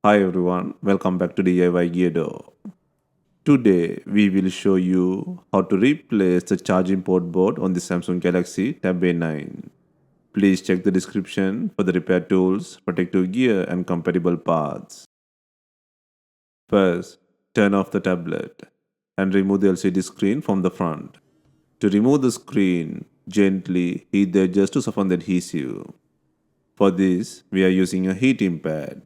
Hi everyone, welcome back to DYOR. Today we will show you how to replace the charging port board on the Samsung Galaxy Tab A9. Please check the description for the repair tools, protective gear and compatible parts. First, turn off the tablet and remove the LCD screen from the front. To remove the screen, gently heat the edges to soften the adhesive. For this, we are using a heating pad.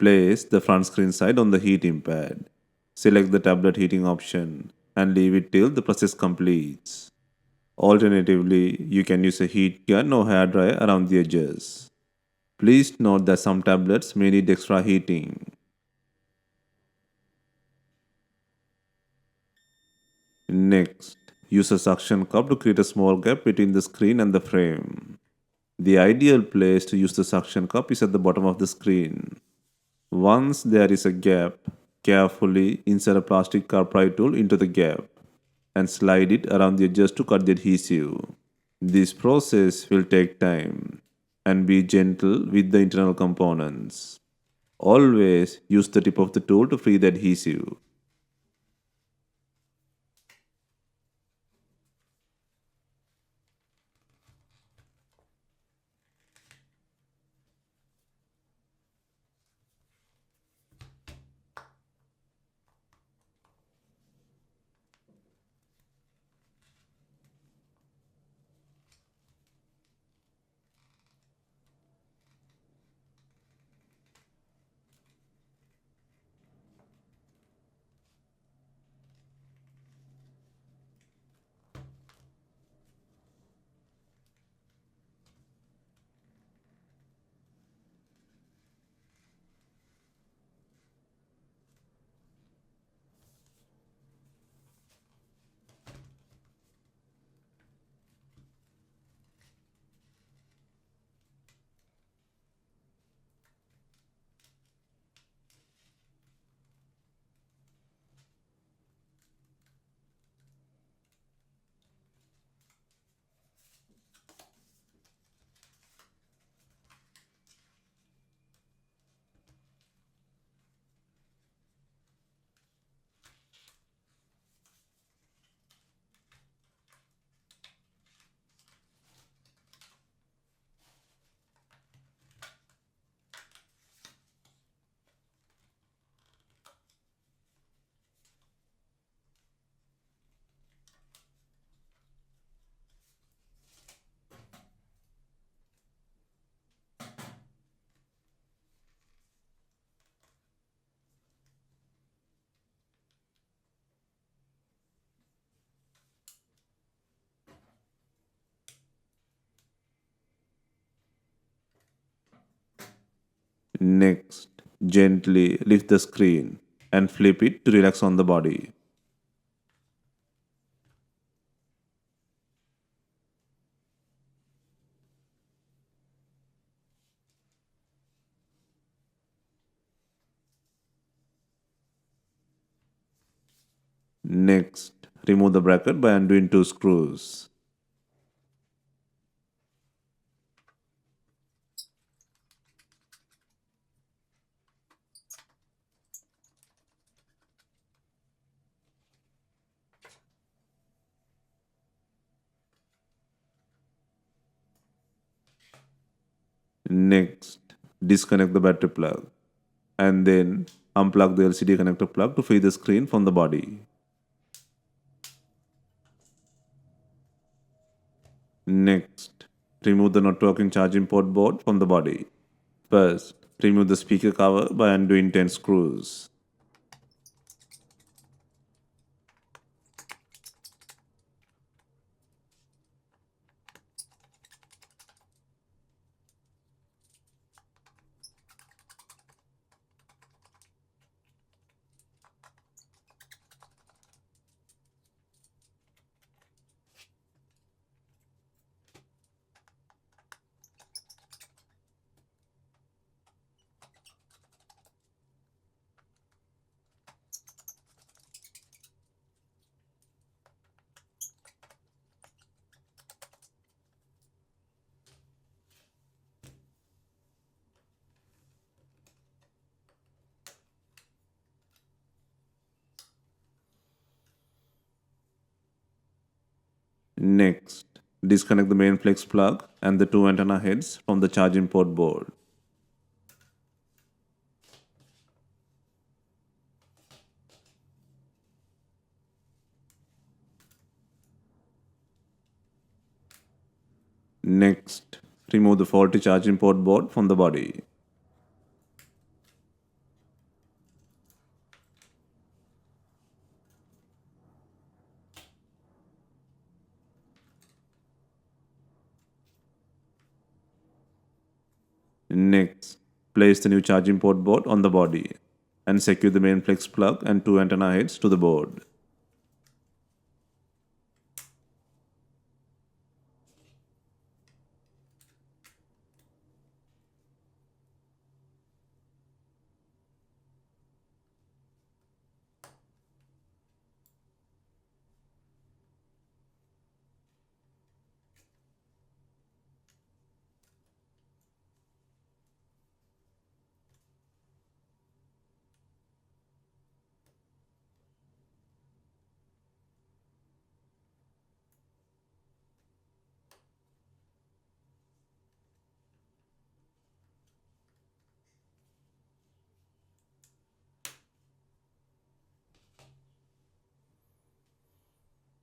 Place the front screen side on the heating pad. Select the tablet heating option and leave it till the process completes. Alternatively, you can use a heat gun or hairdryer around the edges. Please note that some tablets may need extra heating. Next, use a suction cup to create a small gap between the screen and the frame. The ideal place to use the suction cup is at the bottom of the screen. Once there is a gap, carefully insert a plastic car pry tool into the gap and slide it around the edges to cut the adhesive. This process will take time and be gentle with the internal components. Always use the tip of the tool to free the adhesive. Next, gently lift the screen and flip it to relax on the body. Next, remove the bracket by undoing two screws. Next, disconnect the battery plug and then unplug the LCD connector plug to free the screen from the body. Next, remove the not working charging port board from the body. First, remove the speaker cover by undoing 10 screws. Next, disconnect the main flex plug and the two antenna heads from the charging port board. Next, remove the faulty charging port board from the body. Next, place the new charging port board on the body and secure the main flex plug and two antenna heads to the board.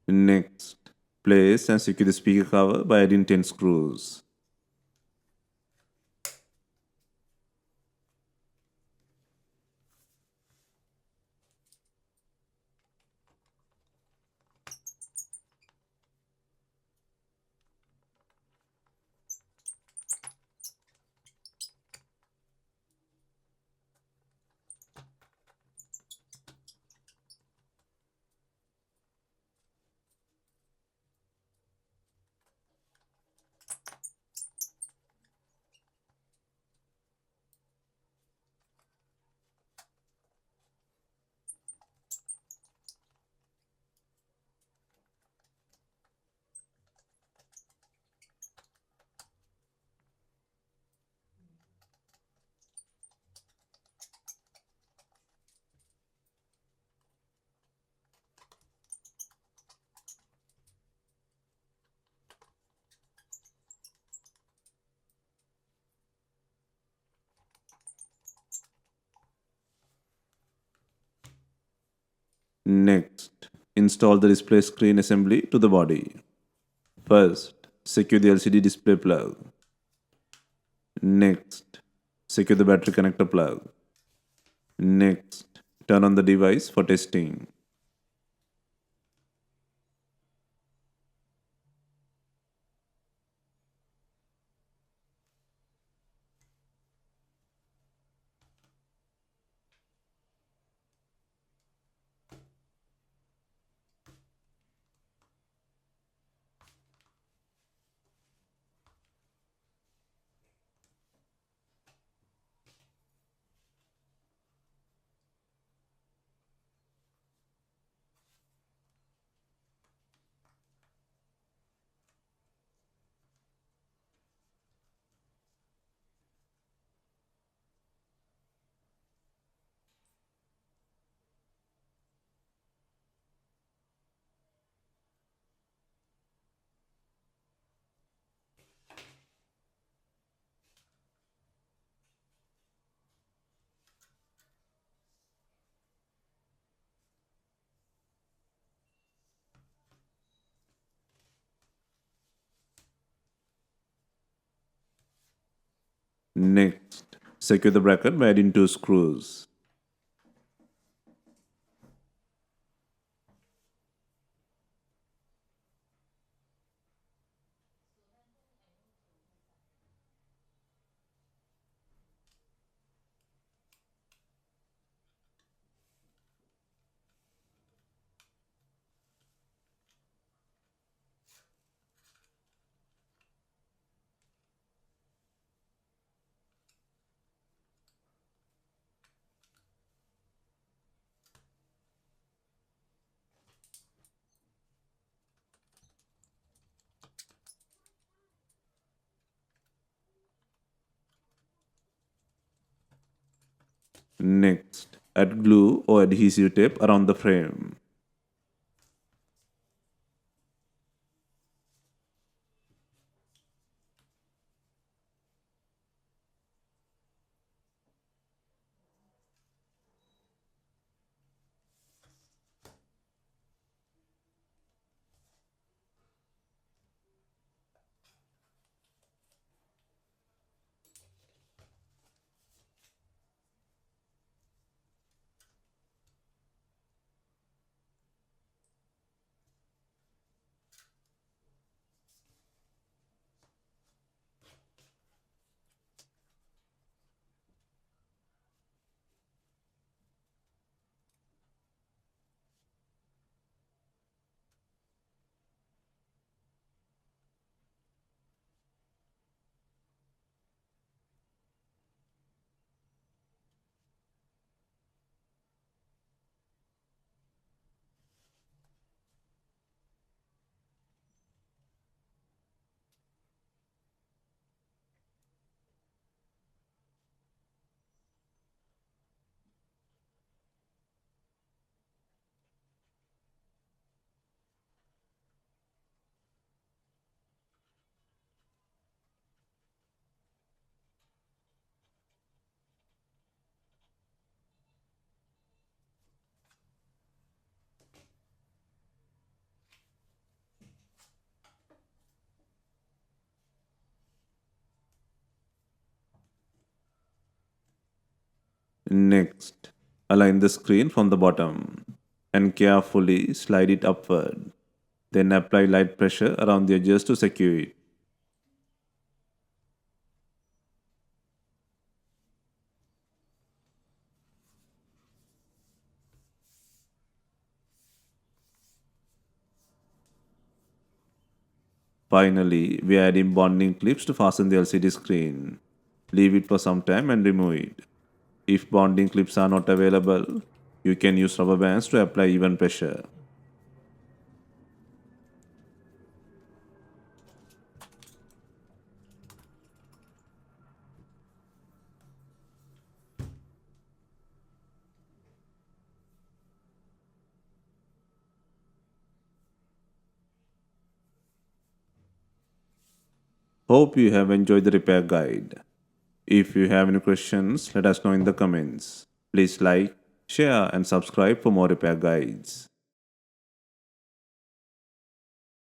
Next, place and secure the speaker cover by adding 10 screws. Next, install the display screen assembly to the body. First, secure the LCD display plug. Next, secure the battery connector plug. Next, turn on the device for testing. Next, secure the bracket by adding two screws. Next, add glue or adhesive tape around the frame. Next, align the screen from the bottom and carefully slide it upward. Then apply light pressure around the edges to secure it. Finally, we are adding bonding clips to fasten the LCD screen. Leave it for some time and remove it. If bonding clips are not available, you can use rubber bands to apply even pressure. Hope you have enjoyed the repair guide. If you have any questions, let us know in the comments. Please like, share, and subscribe for more repair guides.